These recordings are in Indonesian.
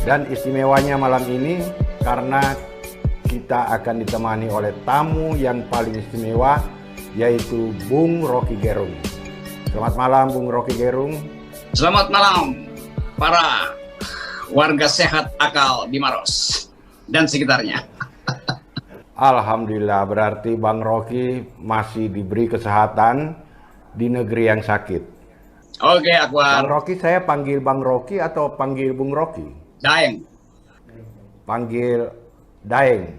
Dan istimewanya malam ini karena kita akan ditemani oleh tamu yang paling istimewa, yaitu Bung Rocky Gerung. Selamat malam Bung Rocky Gerung. Selamat malam para warga sehat akal di Maros dan sekitarnya. Alhamdulillah, berarti Bang Rocky masih diberi kesehatan di negeri yang sakit. Oke, Bang Akbar. Rocky, saya panggil Bang Rocky atau panggil Bung Rocky? Daeng. Panggil Daeng.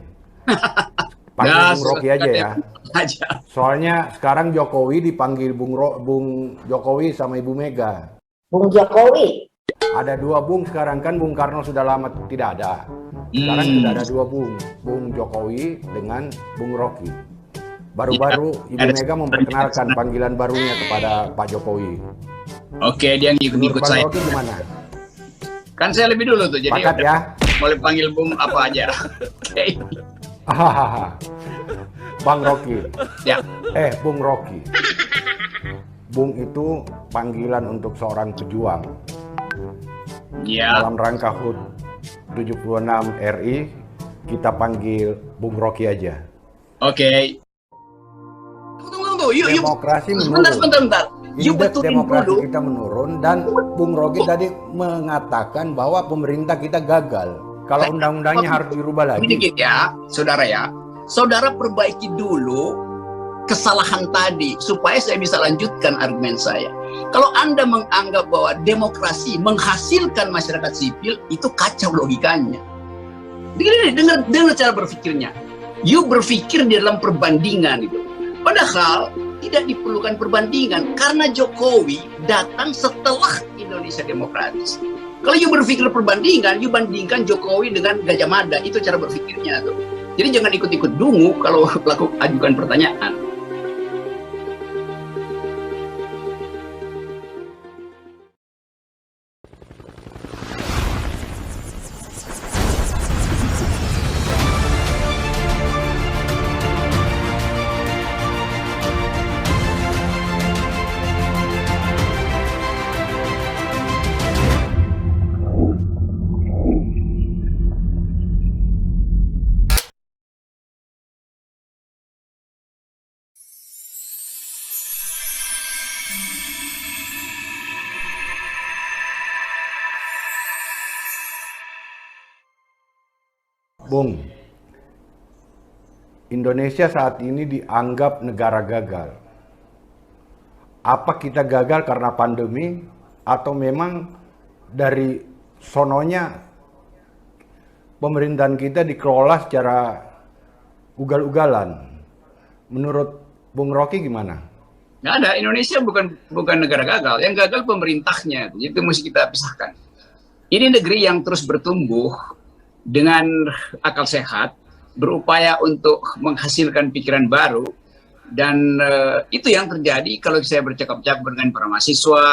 Panggil Bung Rocky aja ya. Aja. Soalnya sekarang Jokowi dipanggil Bung Jokowi sama Ibu Mega. Bung Jokowi. Ada dua Bung sekarang, kan Bung Karno sudah lama tidak ada. Sekarang sudah ada dua Bung, Bung Jokowi dengan Bung Rocky. Baru-baru Ibu Mega memperkenalkan panggilan barunya kepada Pak Jokowi. Oke, dia ngikut Bang saya. Rocky gimana? Kan saya lebih dulu tuh, jadi Pakat ya? boleh panggil Bung apa aja. Oke. Bang Rocky. Ya. Bung Rocky. Bung itu panggilan untuk seorang pejuang. Ya. Dalam rangka HUT 76 RI, kita panggil Bung Rocky aja. Oke. Tunggu. Yuk. Demokrasi menurun. Sebentar. Yuk Indeks betulin demokrasi dulu. kita menurun, dan Bung Rocky tadi mengatakan bahwa pemerintah kita gagal. Kalau undang-undangnya harus dirubah lagi. Sedikit ya, saudara ya. Saudara perbaiki dulu kesalahan tadi supaya saya bisa lanjutkan argumen saya. Kalau Anda menganggap bahwa demokrasi menghasilkan masyarakat sipil, itu kacau logikanya. Dengar cara berpikirnya. You berpikir di dalam perbandingan itu. Padahal tidak diperlukan perbandingan karena Jokowi datang setelah Indonesia demokratis. Kalau you berpikir perbandingan, you bandingkan Jokowi dengan Gajah Mada, itu cara berpikirnya tuh. Jadi jangan ikut-ikut dungu kalau ajukan pertanyaan. Bung, Indonesia saat ini dianggap negara gagal. Apa kita gagal karena pandemi atau memang dari sononya pemerintahan kita dikelola secara ugal-ugalan? Menurut Bung Rocky gimana? Nggak ada, Indonesia bukan negara gagal. Yang gagal pemerintahnya, itu mesti kita pisahkan. Ini negeri yang terus bertumbuh dengan akal sehat, berupaya untuk menghasilkan pikiran baru, dan itu yang terjadi kalau saya bercakap-cakap dengan para mahasiswa,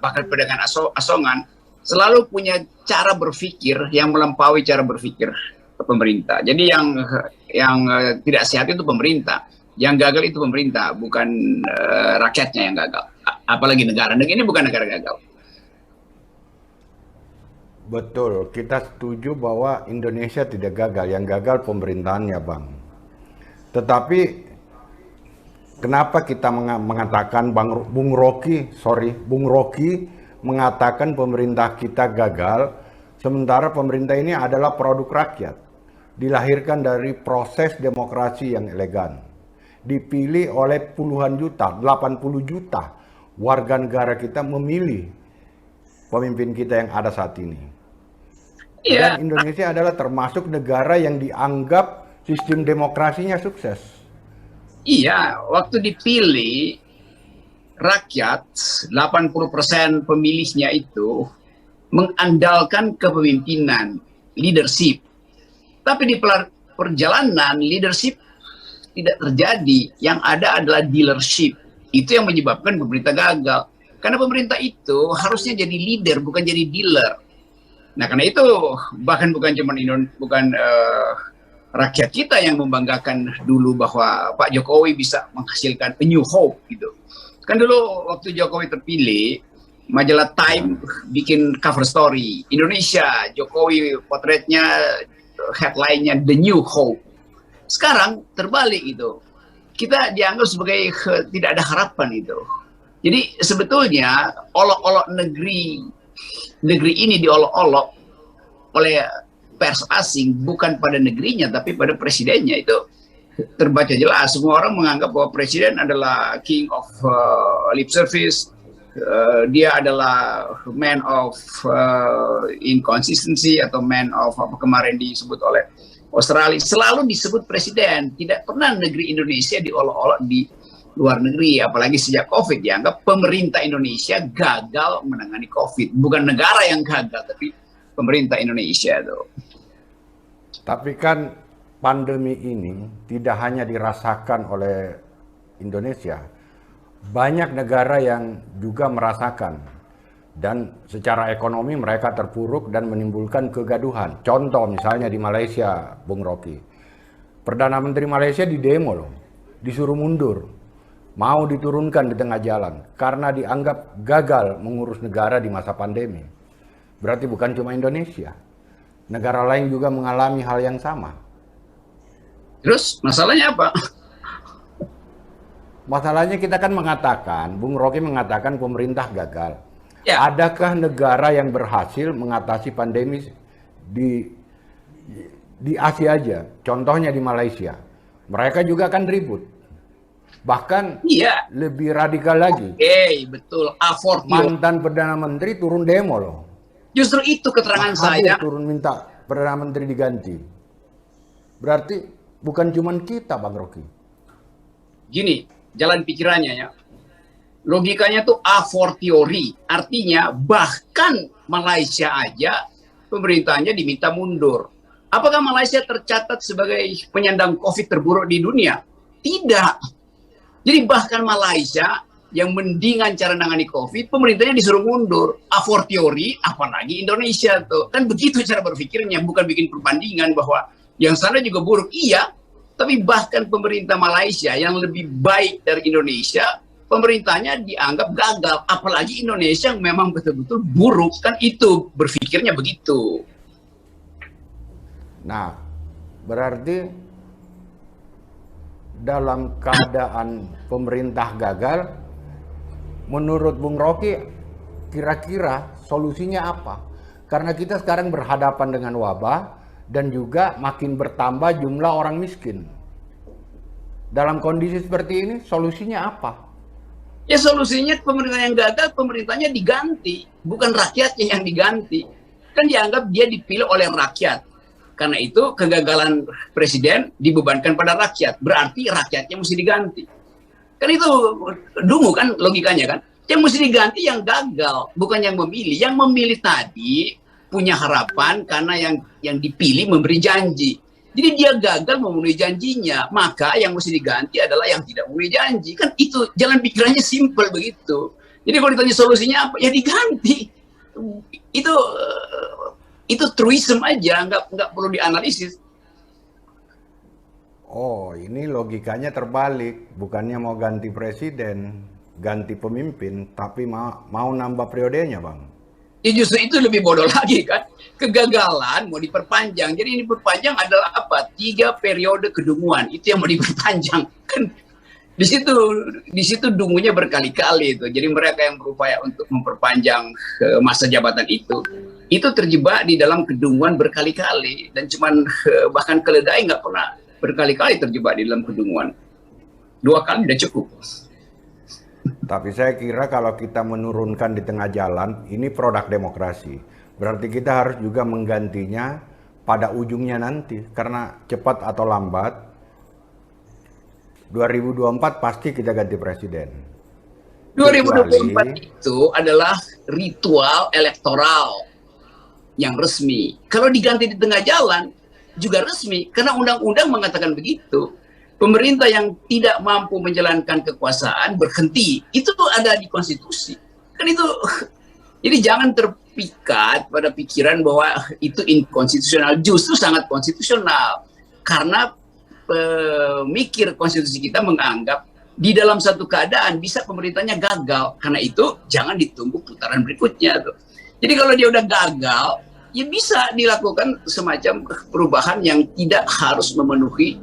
bahkan pedagang asongan, selalu punya cara berpikir yang melampaui cara berpikir pemerintah. Jadi yang tidak sehat itu pemerintah, yang gagal itu pemerintah, bukan rakyatnya yang gagal. Apalagi negara ini bukan negara gagal. Betul, kita setuju bahwa Indonesia tidak gagal, yang gagal pemerintahannya, Bang. Tetapi kenapa kita mengatakan Bung Rocky mengatakan pemerintah kita gagal, sementara pemerintah ini adalah produk rakyat, dilahirkan dari proses demokrasi yang elegan, dipilih oleh puluhan juta, 80 juta warga negara kita memilih pemimpin kita yang ada saat ini. Iya. Dan Indonesia adalah termasuk negara yang dianggap sistem demokrasinya sukses. Iya, waktu dipilih rakyat 80% pemilihnya itu mengandalkan kepemimpinan, leadership. Tapi di perjalanan leadership tidak terjadi, yang ada adalah dealership. Itu yang menyebabkan pemerintah gagal. Karena pemerintah itu harusnya jadi leader, bukan jadi dealer. Nah, karena itu bahkan bukan rakyat kita yang membanggakan dulu bahwa Pak Jokowi bisa menghasilkan a new hope gitu. Kan dulu waktu Jokowi terpilih, majalah Time bikin cover story Indonesia, Jokowi potretnya, headline-nya The New Hope. Sekarang terbalik itu, kita dianggap sebagai tidak ada harapan itu. Jadi sebetulnya olok-olok negeri ini diolok-olok oleh pers asing, bukan pada negerinya tapi pada presidennya. Itu terbaca jelas. Semua orang menganggap bahwa presiden adalah king of lip service. Dia adalah man of inconsistency atau man of apa kemarin disebut oleh Australia. Selalu disebut presiden, tidak pernah negeri Indonesia diolok-olok di luar negeri. Apalagi sejak COVID dianggap pemerintah Indonesia gagal menangani COVID. Bukan negara yang gagal, tapi pemerintah Indonesia tuh. Tapi kan pandemi ini tidak hanya dirasakan oleh Indonesia, banyak negara yang juga merasakan, dan secara ekonomi mereka terpuruk dan menimbulkan kegaduhan. Contoh misalnya di Malaysia, Bung Rocky, Perdana Menteri Malaysia didemo loh, disuruh mundur, mau diturunkan di tengah jalan karena dianggap gagal mengurus negara di masa pandemi. Berarti bukan cuma Indonesia, negara lain juga mengalami hal yang sama. Terus masalahnya apa? Masalahnya kita kan mengatakan, Bung Rocky mengatakan pemerintah gagal. Ya. Adakah negara yang berhasil mengatasi pandemi di Asia aja? Contohnya di Malaysia. Mereka juga kan ribut. Bahkan Iya. lebih radikal lagi. Betul. A40. Mantan Perdana Menteri turun demo loh. Justru itu keterangan saya. Turun minta Perdana Menteri diganti. Berarti bukan cuma kita, Bang Rocky. Gini, jalan pikirannya ya. Logikanya tuh a fortiori, artinya bahkan Malaysia aja pemerintahnya diminta mundur. Apakah Malaysia tercatat sebagai penyandang COVID terburuk di dunia? Tidak. Jadi bahkan Malaysia yang mendingan cara nangani COVID, pemerintahnya disuruh mundur. A fortiori, apalagi Indonesia tuh. Kan begitu cara berpikirnya, bukan bikin perbandingan bahwa yang sana juga buruk. Iya, tapi bahkan pemerintah Malaysia yang lebih baik dari Indonesia, pemerintahnya dianggap gagal. Apalagi Indonesia yang memang betul-betul buruk. Kan itu berpikirnya begitu. Nah, berarti dalam keadaan pemerintah gagal, menurut Bung Rocky, kira-kira solusinya apa? Karena kita sekarang berhadapan dengan wabah dan juga makin bertambah jumlah orang miskin. Dalam kondisi seperti ini, solusinya apa? Ya solusinya pemerintah yang gagal, pemerintahnya diganti. Bukan rakyatnya yang diganti. Kan dianggap dia dipilih oleh rakyat. Karena itu kegagalan presiden dibebankan pada rakyat. Berarti rakyatnya mesti diganti. Kan itu dungu kan logikanya kan. Yang mesti diganti yang gagal, bukan yang memilih. Yang memilih tadi punya harapan karena yang dipilih memberi janji. Jadi dia gagal memenuhi janjinya, maka yang mesti diganti adalah yang tidak memenuhi janji. Kan itu jalan pikirannya simpel begitu. Jadi kalau ditanya solusinya apa, ya diganti. Itu truism aja, nggak perlu dianalisis. Oh, ini logikanya terbalik. Bukannya mau ganti presiden, ganti pemimpin, tapi mau nambah periodenya, Bang. Ya justru itu lebih bodoh lagi kan. Kegagalan mau diperpanjang. Jadi ini perpanjang adalah apa? 3 periode kedunguan. Itu yang mau diperpanjang. Kan di situ dungunya berkali-kali itu. Jadi mereka yang berupaya untuk memperpanjang masa jabatan itu terjebak di dalam kedunguan berkali-kali. Dan cuman bahkan keledai nggak pernah berkali-kali terjebak di dalam kedunguan. 2 kali udah cukup. Tapi saya kira kalau kita menurunkan di tengah jalan, ini produk demokrasi. Berarti kita harus juga menggantinya pada ujungnya nanti. Karena cepat atau lambat, 2024 pasti kita ganti presiden. 2024 itu adalah ritual elektoral yang resmi. Kalau diganti di tengah jalan, juga resmi. Karena undang-undang mengatakan begitu. Pemerintah yang tidak mampu menjalankan kekuasaan berhenti. Itu ada di konstitusi. Kan itu, jadi jangan terpikat pada pikiran bahwa itu inkonstitusional. Justru sangat konstitusional. Karena pemikir konstitusi kita menganggap di dalam satu keadaan bisa pemerintahnya gagal. Karena itu jangan ditunggu putaran berikutnya tuh. Jadi kalau dia udah gagal, ya bisa dilakukan semacam perubahan yang tidak harus memenuhi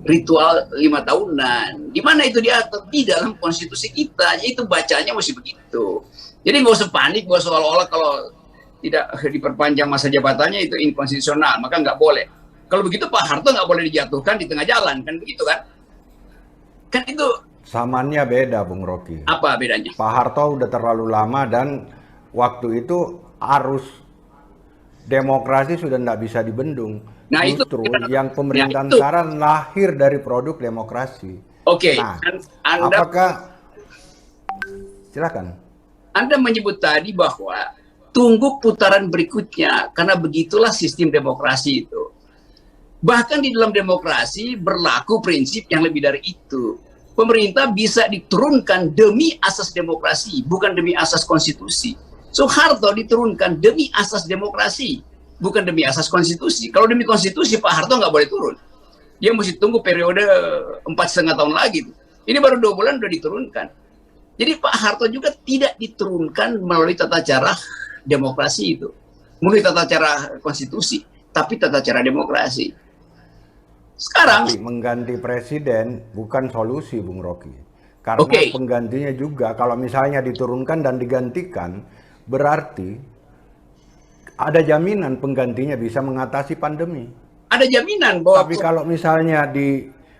ritual 5 tahunan. Di mana itu diatur? Di dalam konstitusi kita. Itu bacanya mesti begitu. Jadi nggak usah panik bahwa seolah-olah kalau tidak diperpanjang masa jabatannya itu inkonstitusional, maka nggak boleh. Kalau begitu Pak Harto nggak boleh dijatuhkan di tengah jalan, kan begitu kan? Kan itu Samannya beda, Bung Rocky. apa bedanya? Pak Harto udah terlalu lama dan waktu itu arus demokrasi sudah tidak bisa dibendung. Nah, Justru yang pemerintahan itu. sekarang lahir dari produk demokrasi. Oke, Nah, Anda silakan. Anda menyebut tadi bahwa tunggu putaran berikutnya, karena begitulah sistem demokrasi itu. Bahkan di dalam demokrasi berlaku prinsip yang lebih dari itu. Pemerintah bisa diturunkan demi asas demokrasi, bukan demi asas konstitusi. Soeharto diturunkan demi asas demokrasi, bukan demi asas konstitusi. Kalau demi konstitusi, Pak Harto nggak boleh turun. Dia mesti tunggu periode 4,5 tahun lagi. Ini baru 2 bulan udah diturunkan. Jadi Pak Harto juga tidak diturunkan melalui tata cara demokrasi itu. Melalui tata cara konstitusi, tapi tata cara demokrasi. Sekarang Tapi mengganti presiden bukan solusi, Bung Rocky. Karena penggantinya juga kalau misalnya diturunkan dan digantikan, berarti ada jaminan penggantinya bisa mengatasi pandemi. Ada jaminan bahwa... Tapi kalau misalnya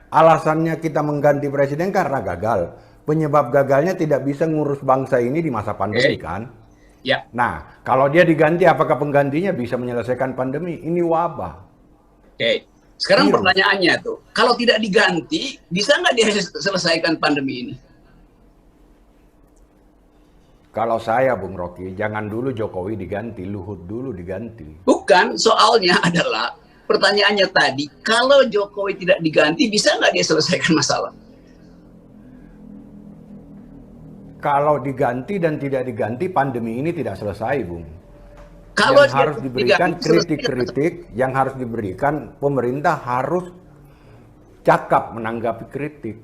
alasannya kita mengganti presiden karena gagal, penyebab gagalnya tidak bisa ngurus bangsa ini di masa pandemi kan? Ya. Nah, kalau dia diganti, apakah penggantinya bisa menyelesaikan pandemi? Ini wabah. Sekarang pertanyaannya tuh, kalau tidak diganti, bisa nggak dia selesaikan pandemi ini? Kalau saya, Bung Rocky, jangan dulu Jokowi diganti, Luhut dulu diganti. Bukan, soalnya adalah pertanyaannya tadi, kalau Jokowi tidak diganti, bisa nggak dia selesaikan masalah? Kalau diganti dan tidak diganti, pandemi ini tidak selesai, Bung. Kalau yang harus diberikan kritik-kritik, yang harus diberikan, pemerintah harus cakap menanggapi kritik,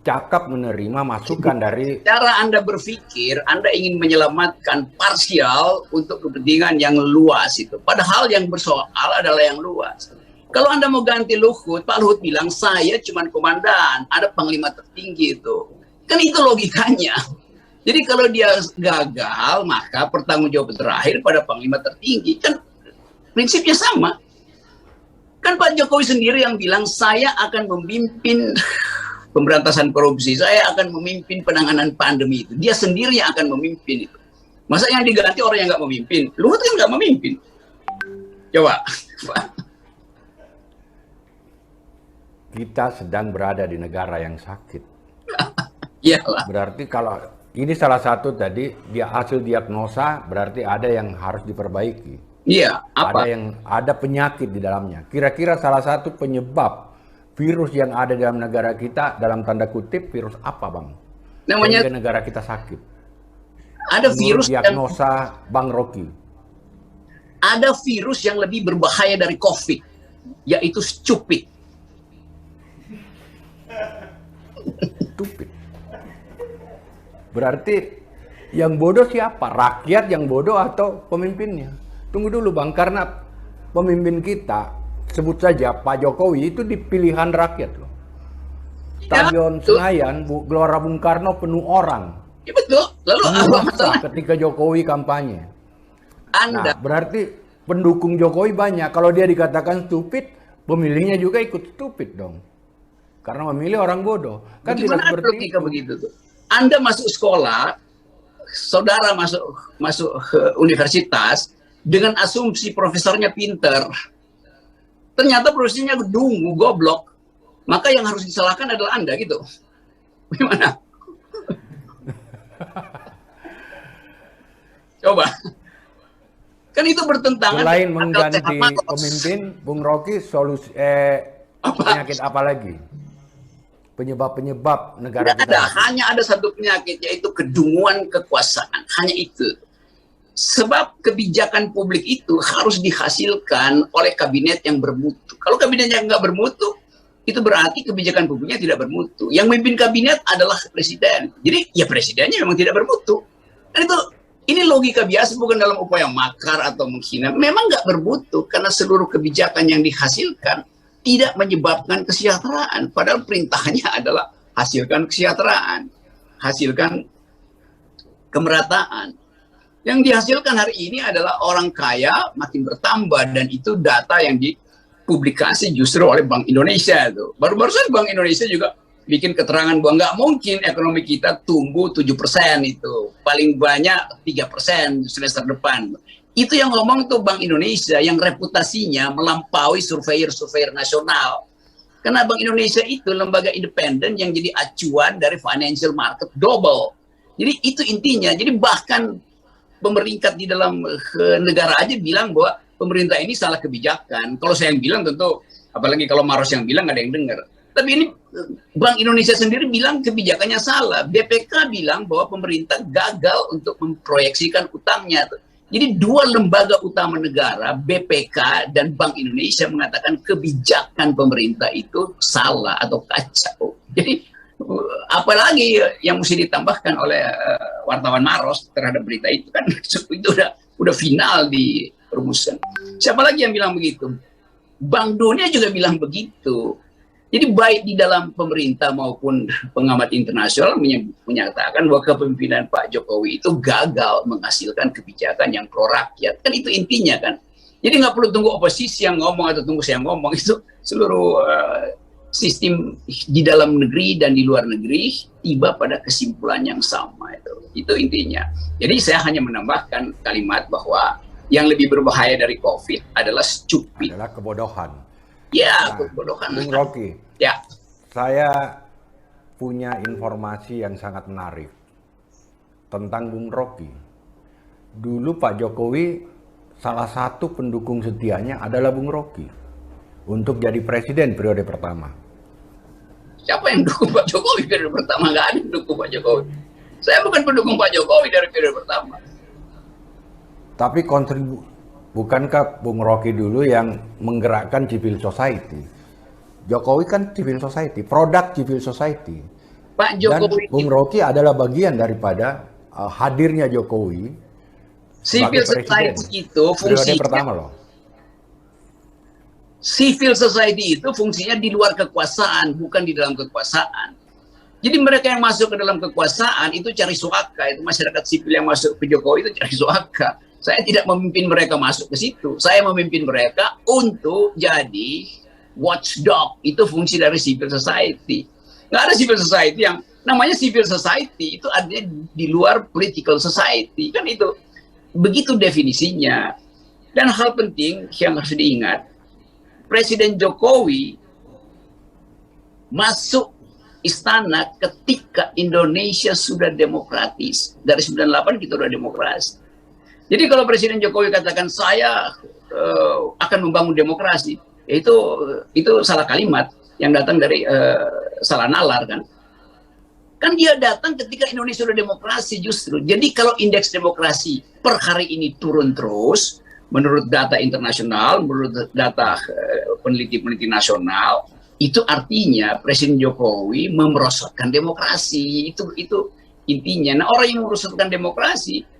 cakap menerima masukan dari... Cara Anda berpikir, Anda ingin menyelamatkan parsial untuk kepentingan yang luas itu. Padahal yang bersoal adalah yang luas. Kalau Anda mau ganti Luhut, Pak Luhut bilang, saya cuma komandan, ada panglima tertinggi itu. Kan itu logikanya. Jadi kalau dia gagal, maka pertanggungjawaban terakhir pada panglima tertinggi. Kan prinsipnya sama. Kan Pak Jokowi sendiri yang bilang, saya akan memimpin pemberantasan korupsi, saya akan memimpin penanganan pandemi itu. Dia sendiri yang akan memimpin itu. Masa yang diganti orang yang nggak memimpin? Luhut kan nggak memimpin. Coba. Kita sedang berada di negara yang sakit. Iyalah. Berarti kalau ini salah satu tadi dia hasil diagnosa, berarti ada yang harus diperbaiki. Iya, apa? Ada penyakit di dalamnya. Kira-kira salah satu penyebab virus yang ada dalam negara kita, dalam tanda kutip, virus apa, Bang? Namanya sehingga negara kita sakit. Ada virus diagnosa Bang Rocky. Ada virus yang lebih berbahaya dari COVID, yaitu stupid. Stupid. Berarti yang bodoh siapa? Rakyat yang bodoh atau pemimpinnya? Tunggu dulu, Bang, karena pemimpin kita, sebut saja Pak Jokowi, itu di pilihan rakyat loh. Stadion Senayan, Gelora Bung Karno penuh orang. Ya betul. Lalu apa masalah? Ketika Jokowi kampanye. Anda. Nah, berarti pendukung Jokowi banyak. Kalau dia dikatakan stupid, pemilihnya juga ikut stupid dong. Karena memilih orang bodoh. Kan tidak seperti itu. Begitu tuh. Anda masuk sekolah, saudara masuk ke universitas dengan asumsi profesornya pinter. Ternyata profesornya dungu, goblok. Maka yang harus disalahkan adalah Anda gitu. Gimana? Coba. Kan itu bertentangan. Selain mengganti pemimpin, Bung Rocky, solusi penyakit apa lagi? Penyebab negara tidak kita. Hanya ada satu penyakit, yaitu kedunguan kekuasaan. Hanya itu. Sebab kebijakan publik itu harus dihasilkan oleh kabinet yang bermutu. Kalau kabinet yang nggak bermutu, itu berarti kebijakan publiknya tidak bermutu. Yang memimpin kabinet adalah presiden. Jadi ya presidennya memang tidak bermutu. Dan ini logika biasa, bukan dalam upaya makar atau menghina. Memang nggak bermutu karena seluruh kebijakan yang dihasilkan tidak menyebabkan kesejahteraan. Padahal perintahnya adalah hasilkan kesejahteraan, hasilkan kemerataan. Yang dihasilkan hari ini adalah orang kaya makin bertambah, dan itu data yang dipublikasi justru oleh Bank Indonesia. Baru-baru saja Bank Indonesia juga bikin keterangan bahwa nggak mungkin ekonomi kita tumbuh 7% itu. Paling banyak 3% semester depan. Itu yang ngomong tuh Bank Indonesia yang reputasinya melampaui surveyor-surveyor nasional. Karena Bank Indonesia itu lembaga independen yang jadi acuan dari financial market global. Jadi itu intinya. Jadi bahkan pemerintah di dalam negara aja bilang bahwa pemerintah ini salah kebijakan. Kalau saya yang bilang tentu, apalagi kalau Maros yang bilang nggak ada yang dengar. Tapi ini Bank Indonesia sendiri bilang kebijakannya salah. BPK bilang bahwa pemerintah gagal untuk memproyeksikan utangnya. Jadi dua lembaga utama negara, BPK dan Bank Indonesia, mengatakan kebijakan pemerintah itu salah atau kacau. Jadi apalagi yang mesti ditambahkan oleh wartawan Maros terhadap berita itu kan itu udah final dirumuskan. Siapa lagi yang bilang begitu? Bank Dunia juga bilang begitu. Jadi baik di dalam pemerintah maupun pengamat internasional menyatakan bahwa kepemimpinan Pak Jokowi itu gagal menghasilkan kebijakan yang pro rakyat. Kan itu intinya kan. Jadi nggak perlu tunggu oposisi yang ngomong atau tunggu saya ngomong. Itu seluruh sistem di dalam negeri dan di luar negeri tiba pada kesimpulan yang sama. Itu intinya. Jadi saya hanya menambahkan kalimat bahwa yang lebih berbahaya dari COVID adalah stupid. Adalah kebodohan. Ya, kebodohan. Bung Rocky, ya. Saya punya informasi yang sangat menarik tentang Bung Rocky. Dulu Pak Jokowi salah satu pendukung setianya adalah Bung Rocky untuk jadi presiden periode pertama. Siapa yang dukung Pak Jokowi periode pertama? Nggak ada yang dukung Pak Jokowi. Saya bukan pendukung Pak Jokowi dari periode pertama. Tapi bukankah Bung Rocky dulu yang menggerakkan civil society? Jokowi kan civil society, produk civil society. Pak Jokowi. Dan Bung Rocky adalah bagian daripada hadirnya Jokowi. Civil society itu fungsinya pertama loh. Civil society itu fungsinya di luar kekuasaan, bukan di dalam kekuasaan. Jadi mereka yang masuk ke dalam kekuasaan itu cari suaka, itu masyarakat sipil yang masuk ke Jokowi itu cari suaka. Saya tidak memimpin mereka masuk ke situ. Saya memimpin mereka untuk jadi watchdog. Itu fungsi dari civil society. Nggak ada civil society yang namanya civil society itu artinya di luar political society. Kan itu begitu definisinya. Dan hal penting yang harus diingat, Presiden Jokowi masuk istana ketika Indonesia sudah demokratis. Dari 98 kita sudah demokrasi. Jadi kalau Presiden Jokowi katakan saya akan membangun demokrasi, itu salah kalimat yang datang dari salah nalar kan. Kan dia datang ketika Indonesia sudah demokrasi justru. Jadi kalau indeks demokrasi per hari ini turun terus, menurut data internasional, menurut data peneliti-peneliti nasional, itu artinya Presiden Jokowi merosotkan demokrasi. Itu intinya. Nah, orang yang merosotkan demokrasi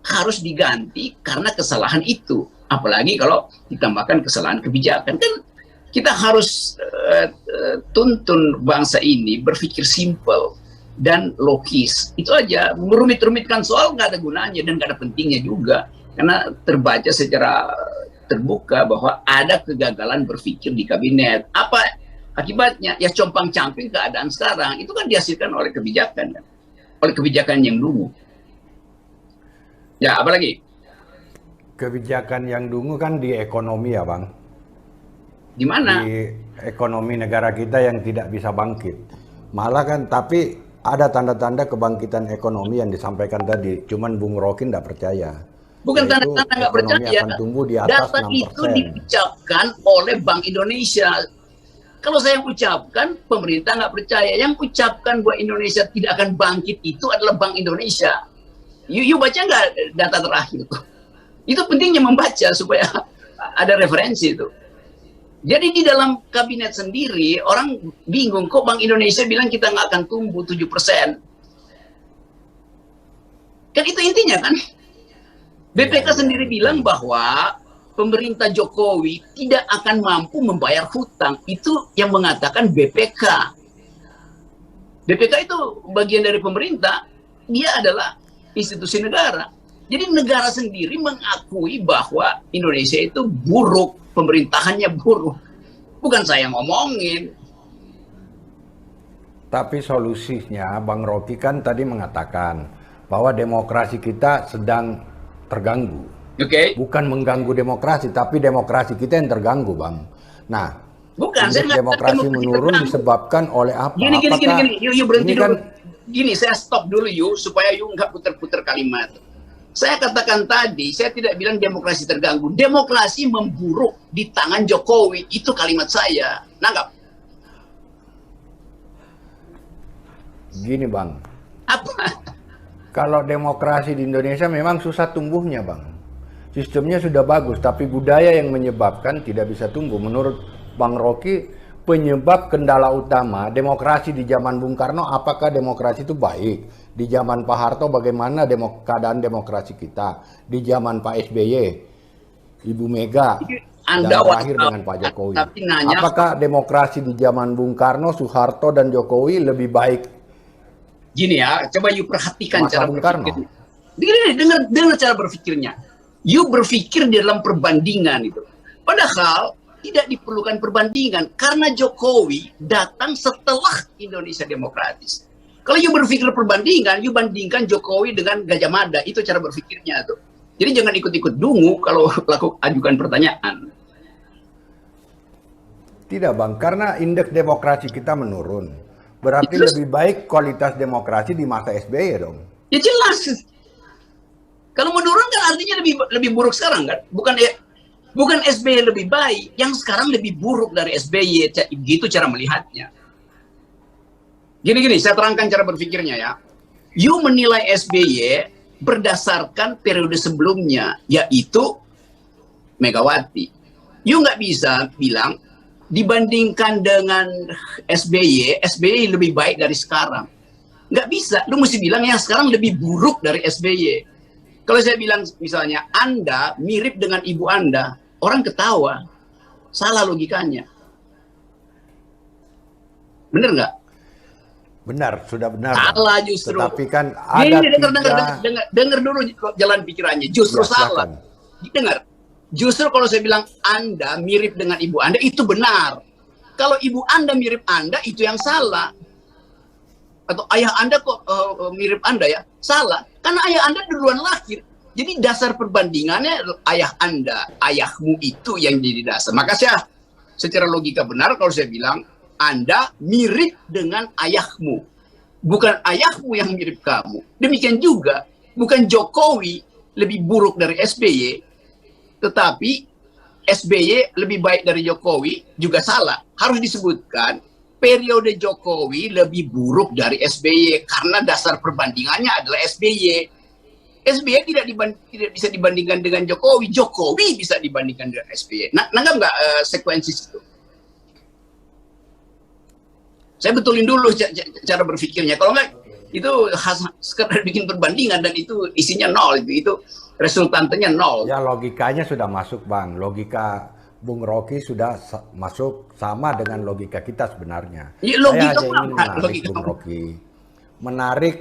harus diganti karena kesalahan itu. Apalagi kalau ditambahkan kesalahan kebijakan. Kan kita harus tuntun bangsa ini berpikir simpel dan logis. Itu aja. Merumit-rumitkan soal nggak ada gunanya dan nggak ada pentingnya juga. Karena terbaca secara terbuka bahwa ada kegagalan berpikir di kabinet. Apa akibatnya? Ya compang-camping keadaan sekarang. Itu kan dihasilkan oleh kebijakan. Kan? Oleh kebijakan yang dulu. Ya, apalagi? Kebijakan yang dulu kan di ekonomi ya, Bang. Di mana? Di ekonomi negara kita yang tidak bisa bangkit. Malah kan, tapi ada tanda-tanda kebangkitan ekonomi yang disampaikan tadi. Cuman Bung Rocky nggak percaya. Bukan tanda-tanda nggak percaya. Akan tumbuh di atas data 6%. itu diucapkan oleh Bank Indonesia. Kalau saya ucapkan, pemerintah nggak percaya. Yang ucapkan bahwa Indonesia tidak akan bangkit itu adalah Bank Indonesia. You baca nggak data terakhir itu? Itu pentingnya membaca supaya ada referensi itu. Jadi di dalam kabinet sendiri orang bingung, kok Bank Indonesia bilang kita nggak akan tumbuh 7%. Kan itu intinya kan. BPK sendiri bilang bahwa pemerintah Jokowi tidak akan mampu membayar hutang. Itu yang mengatakan BPK. BPK itu bagian dari pemerintah, dia adalah institusi negara. Jadi negara sendiri mengakui bahwa Indonesia itu buruk, pemerintahannya buruk. Bukan saya ngomongin. Tapi solusinya Bang Rocky kan tadi mengatakan bahwa demokrasi kita sedang terganggu. Oke. Bukan mengganggu demokrasi, tapi demokrasi kita yang terganggu, Bang. Nah, bukan, indeks demokrasi menurun disebabkan oleh apa? Gini, you berhenti ini kan, dulu. Gini, saya stop dulu supaya you nggak putar-putar kalimat. Saya katakan tadi, saya tidak bilang demokrasi terganggu. Demokrasi memburuk di tangan Jokowi. Itu kalimat saya. Nanggap. Gini, Bang. Apa? Kalau demokrasi di Indonesia memang susah tumbuhnya, Bang. Sistemnya sudah bagus, tapi budaya yang menyebabkan tidak bisa tumbuh. Menurut Bang Rocky, penyebab kendala utama demokrasi di zaman Bung Karno, apakah demokrasi itu baik? Di zaman Pak Harto bagaimana keadaan demokrasi kita? Di zaman Pak SBY, Ibu Mega, dan terakhir dengan Pak Jokowi. Apakah demokrasi di zaman Bung Karno, Soeharto, dan Jokowi lebih baik? Gini ya, coba you perhatikan cara Bung Karno. Gini, dengar cara berpikirnya. You berpikir di dalam perbandingan itu. Padahal tidak diperlukan perbandingan karena Jokowi datang setelah Indonesia demokratis. Kalau you berpikir perbandingan, you bandingkan Jokowi dengan Gajah Mada, itu cara berpikirnya tuh. Jadi jangan ikut-ikut dungu kalau ajukan pertanyaan. Tidak, Bang, karena indeks demokrasi kita menurun. Berarti lebih baik kualitas demokrasi di masa SBY dong. Ya jelas. Kalau menurun kan artinya lebih buruk sekarang kan? Bukan SBY lebih baik, yang sekarang lebih buruk dari SBY. Gitu cara melihatnya. Gini, saya terangkan cara berpikirnya ya. You menilai SBY berdasarkan periode sebelumnya, yaitu Megawati. You nggak bisa bilang dibandingkan dengan SBY lebih baik dari sekarang. Nggak bisa. Lu mesti bilang yang sekarang lebih buruk dari SBY. Kalau saya bilang misalnya Anda mirip dengan ibu Anda, orang ketawa. Salah logikanya. Bener nggak? Benar, sudah benar. Salah justru. Tetapi kan ada dengar dulu jalan pikirannya. Justru ya, salah. Dengar. Justru kalau saya bilang Anda mirip dengan ibu Anda, itu benar. Kalau ibu Anda mirip Anda, itu yang salah. Atau ayah Anda kok mirip Anda ya? Salah. Karena ayah Anda duluan lahir. Jadi dasar perbandingannya ayah Anda, ayahmu itu yang jadi dasar. Maka saya secara logika benar kalau saya bilang Anda mirip dengan ayahmu. Bukan ayahmu yang mirip kamu. Demikian juga, bukan Jokowi lebih buruk dari SBY, tetapi SBY lebih baik dari Jokowi juga salah. Harus disebutkan periode Jokowi lebih buruk dari SBY karena dasar perbandingannya adalah SBY. SBY tidak bisa dibandingkan dengan Jokowi. Jokowi bisa dibandingkan dengan SBY. Nanggap nggak sekuensi itu? Saya betulin dulu cara berpikirnya. Kalau nggak, itu sekedar bikin perbandingan dan itu isinya nol. Itu resultantenya nol. Ya logikanya sudah masuk, Bang. Logika Bung Rocky sudah masuk sama dengan logika kita sebenarnya. Ya, saya hanya ingin menarik Bung Rocky. Menarik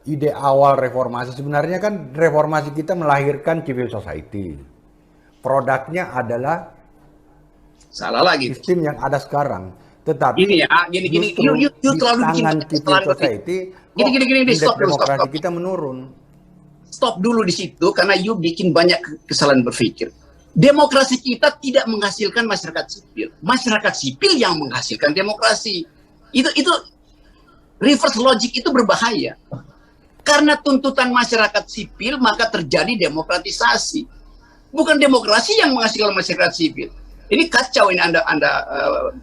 ide awal reformasi. Sebenarnya kan reformasi kita melahirkan civil society. Produknya adalah salah lagi sistem yang ada sekarang. Tetapi gini ya, gini. You terlalu bikin civil society. Gini, stop kita menurun. Stop dulu di situ karena you bikin banyak kesalahan berpikir. Demokrasi kita tidak menghasilkan masyarakat sipil. Masyarakat sipil yang menghasilkan demokrasi. Itu reverse logic itu berbahaya. Karena tuntutan masyarakat sipil maka terjadi demokratisasi. Bukan demokrasi yang menghasilkan masyarakat sipil. Ini kacau ini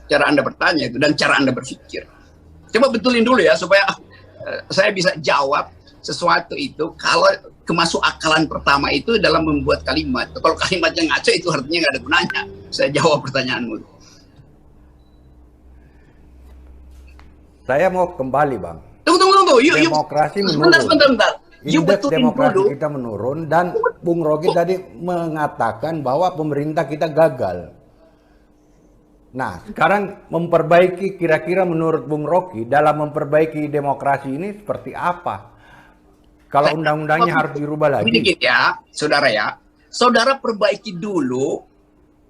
cara Anda bertanya itu dan cara Anda berpikir. Coba betulin dulu ya supaya saya bisa jawab sesuatu itu kalau kemasuk akalan pertama itu dalam membuat kalimat. Kalau kalimatnya ngaco itu artinya nggak ada gunanya. Saya jawab pertanyaanmu. Saya mau kembali, Bang. Tunggu. Demokrasi menurun. Sebentar. Indeks demokrasi kita menurun, dan Bung Rocky tadi mengatakan bahwa pemerintah kita gagal. Nah, sekarang memperbaiki, kira-kira menurut Bung Rocky, dalam memperbaiki demokrasi ini seperti apa? Kalau undang-undangnya harus dirubah lagi. Sedikit ya, saudara ya. Saudara perbaiki dulu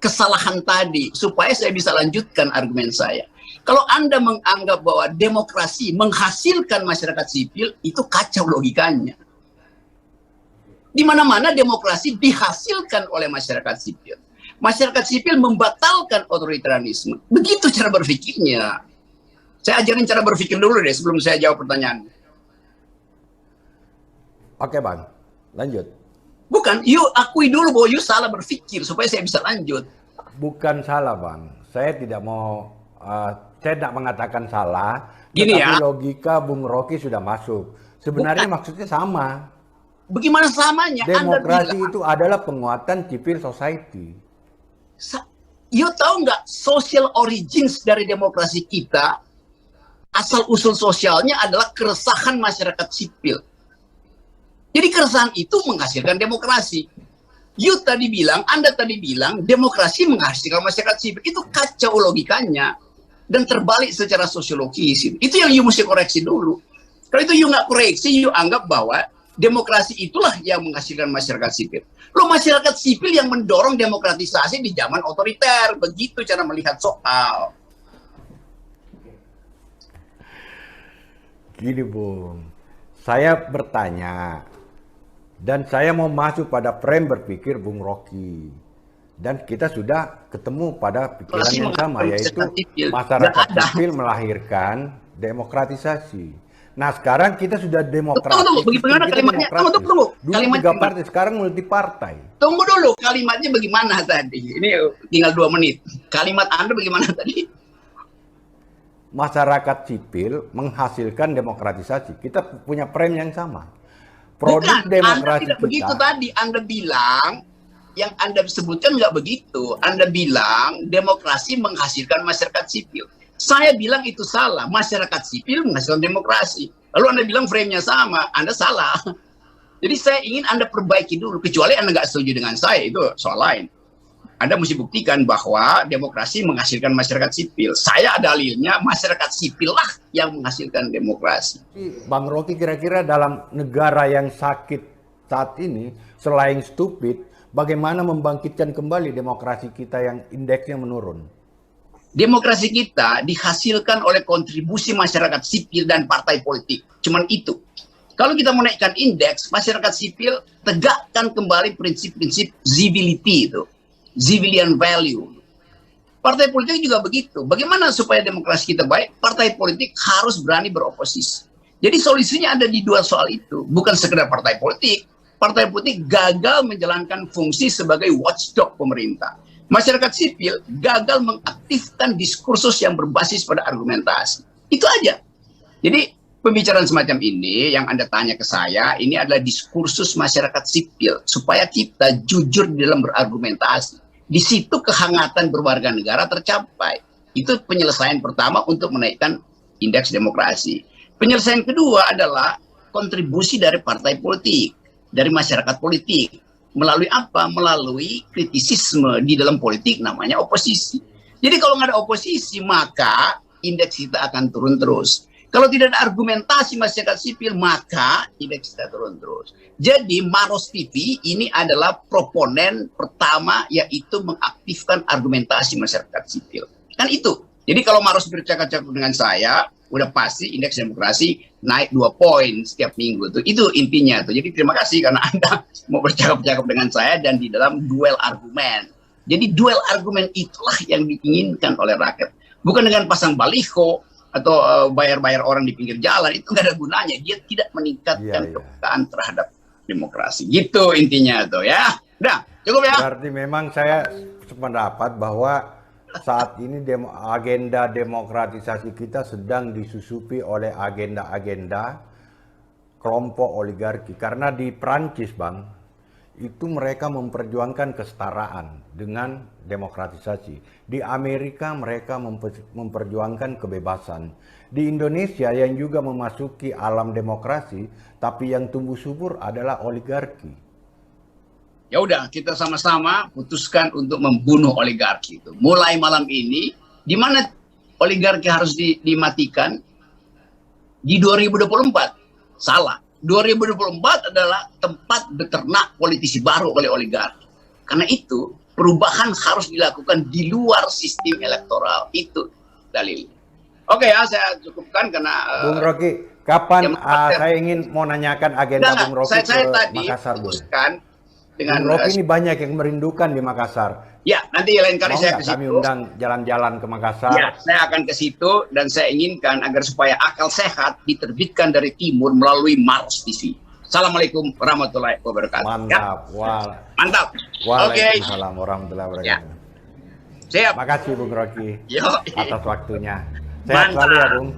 kesalahan tadi, supaya saya bisa lanjutkan argumen saya. Kalau Anda menganggap bahwa demokrasi menghasilkan masyarakat sipil, itu kacau logikanya. Di mana-mana demokrasi dihasilkan oleh masyarakat sipil. Masyarakat sipil membatalkan otoritarianisme. Begitu cara berpikirnya. Saya ajarin cara berpikir dulu deh sebelum saya jawab pertanyaan. Oke, Bang. Lanjut. Bukan, you akui dulu bahwa you salah berpikir supaya saya bisa lanjut. Bukan salah, Bang. Saya tidak mau, saya tidak mengatakan salah. Gini Tetapi ya. logika Bung Rocky sudah masuk. Sebenarnya maksudnya sama. Bagaimana samanya? Demokrasi Anda bilang, itu adalah penguatan civil society. you tahu nggak social origins dari demokrasi kita? Asal usul sosialnya adalah keresahan masyarakat sipil. Jadi keresahan itu menghasilkan demokrasi. Anda tadi bilang demokrasi menghasilkan masyarakat sipil. Itu kacau logikanya. Dan terbalik secara sosiologis. Itu yang you mesti koreksi dulu. Kalau itu you nggak koreksi, you anggap bahwa demokrasi itulah yang menghasilkan masyarakat sipil. Loh, masyarakat sipil yang mendorong demokratisasi di zaman otoriter. Begitu cara melihat soal. Gini, Bung. Saya bertanya. Dan saya mau masuk pada frame berpikir Bung Rocky. Dan kita sudah ketemu pada pikiran yang sama, yaitu masyarakat sipil melahirkan demokratisasi. Nah, sekarang kita sudah demokratis. Tunggu, bagaimana kalimatnya? Tunggu. Dulu 3 partai, sekarang multi partai. Tunggu dulu, kalimatnya bagaimana tadi? Ini tinggal 2 menit. Kalimat Anda bagaimana tadi? Masyarakat sipil menghasilkan demokratisasi. Kita punya frame yang sama. Produk Bukan, demokrasi Anda tidak kita. begitu tadi. Anda bilang, yang Anda sebutkan nggak begitu. Anda bilang demokrasi menghasilkan masyarakat sipil. Saya bilang itu salah. Masyarakat sipil menghasilkan demokrasi. Lalu Anda bilang frame-nya sama. Anda salah. Jadi saya ingin Anda perbaiki dulu. Kecuali Anda nggak setuju dengan saya, itu soal lain. Anda mesti buktikan bahwa demokrasi menghasilkan masyarakat sipil. Saya dalilnya masyarakat sipil lah yang menghasilkan demokrasi. Bang Rocky, kira-kira dalam negara yang sakit saat ini, selain stupid, bagaimana membangkitkan kembali demokrasi kita yang indeksnya menurun? Demokrasi kita dihasilkan oleh kontribusi masyarakat sipil dan partai politik. Cuman itu. Kalau kita menaikkan indeks, masyarakat sipil tegakkan kembali prinsip-prinsip civility itu. Civilian value. Partai politik juga begitu. Bagaimana supaya demokrasi kita baik? Partai politik harus berani beroposisi. Jadi solusinya ada di 2 soal itu. Bukan sekedar partai politik. Partai politik gagal menjalankan fungsi sebagai watchdog pemerintah. Masyarakat sipil gagal mengaktifkan diskursus yang berbasis pada argumentasi. Itu aja. Jadi pembicaraan semacam ini yang Anda tanya ke saya, ini adalah diskursus masyarakat sipil. Supaya kita jujur di dalam berargumentasi. Di situ kehangatan berwarga negara tercapai. Itu penyelesaian pertama untuk menaikkan indeks demokrasi. Penyelesaian kedua adalah kontribusi dari partai politik, dari masyarakat politik. Melalui apa? Melalui kritisisme di dalam politik, namanya oposisi. Jadi kalau nggak ada oposisi, maka indeks kita akan turun terus. Kalau tidak ada argumentasi masyarakat sipil, maka indeks kita turun terus. Jadi Maros TV ini adalah proponen pertama, yaitu mengaktifkan argumentasi masyarakat sipil. Kan itu. Jadi kalau Maros bercakap-cakap dengan saya, udah pasti indeks demokrasi naik 2 poin setiap minggu. Itu intinya. Jadi terima kasih karena Anda mau bercakap-cakap dengan saya dan di dalam duel argumen. Jadi duel argumen itulah yang diinginkan oleh rakyat. Bukan dengan pasang baliho, atau bayar-bayar orang di pinggir jalan, itu nggak ada gunanya. Dia tidak meningkatkan kepekaan terhadap demokrasi. Gitu intinya tuh ya. Udah, cukup ya. Berarti memang saya sependapat bahwa saat ini agenda demokratisasi kita sedang disusupi oleh agenda-agenda kelompok oligarki. Karena di Prancis, Bang, itu mereka memperjuangkan kesetaraan dengan demokratisasi. Di Amerika mereka memperjuangkan kebebasan. Di Indonesia yang juga memasuki alam demokrasi, tapi yang tumbuh subur adalah oligarki. Ya udah, kita sama-sama putuskan untuk membunuh oligarki itu. Mulai malam ini, di mana oligarki harus dimatikan? Di 2024. Salah. 2024 adalah tempat beternak politisi baru oleh oligarki. Karena itu, perubahan harus dilakukan di luar sistem elektoral. Itu dalil. Oke ya, saya cukupkan karena... Bung Rocky, kapan saya ingin mau nanyakan agenda Bung Rocky saya ke tadi Makassar, Bung. Dengan Bung Rocky ini banyak yang merindukan di Makassar. Ya, nanti lain kali saya ke situ. Kami undang jalan-jalan ke Makassar. Ya, saya akan ke situ dan saya inginkan agar supaya akal sehat diterbitkan dari timur melalui Mars TV. Assalamualaikum warahmatullahi wabarakatuh. Mantap. Ya. Mantap. Waalaikumsalam warahmatullahi wabarakatuh. Ya. Siap. Makasih Bung Rocky Yo. atas waktunya. Sehat selalu ya Bung.